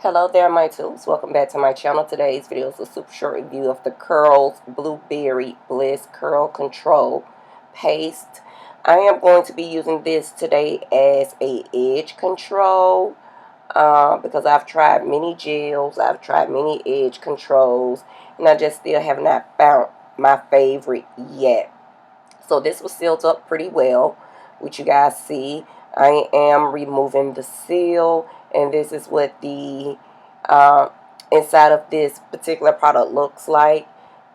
Hello there, my tubes. Welcome back to my channel. Today's video is a super short review of the Curls Blueberry Bliss Curl Control Paste. I am going to be using this today as a edge control because I've tried many gels, I've tried many edge controls, and I just still have not found my favorite yet. So this was sealed up pretty well, which you guys see. I am removing the seal, and this is what the inside of this particular product looks like.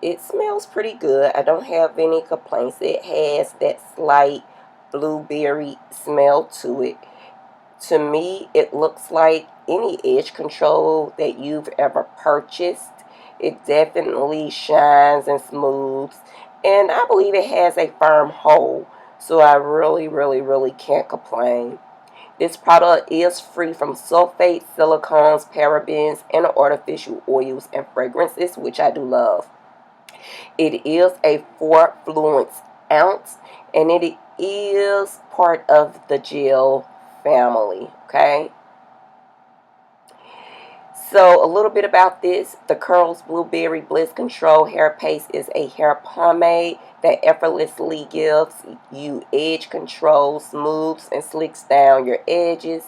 It smells pretty good. I don't have any complaints. It has that slight blueberry smell to it. To me, it looks like any edge control that you've ever purchased. It definitely shines and smooths, and I believe it has a firm hold, so I really can't complain. This product is free from sulfates, silicones, parabens, and artificial oils and fragrances, which I do love. It is a 4 fluence ounce, and it is part of the gel family, okay? So a little bit about this. The Curls Blueberry Bliss Control Hair Paste is a hair pomade that effortlessly gives you edge control, smooths and slicks down your edges,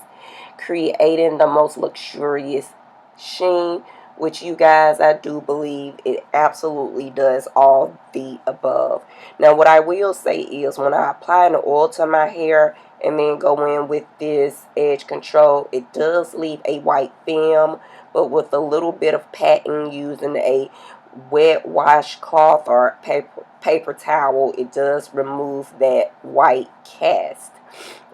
creating the most luxurious sheen, which you guys, I do believe it absolutely does all the above. Now what I will say is when I apply an oil to my hair and then go in with this edge control, it does leave a white film, but with a little bit of patting using a wet washcloth or paper towel, it does remove that white cast.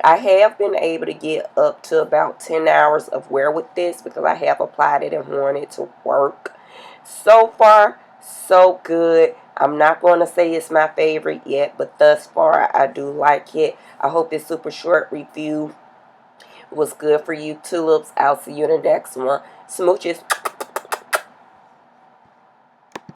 I have been able to get up to about 10 hours of wear with this because I have applied it and worn it to work. So far, so good. I'm not going to say it's my favorite yet, but thus far I do like it. I hope this super short review was good for you tulips. I'll see you in the next one. Smooches.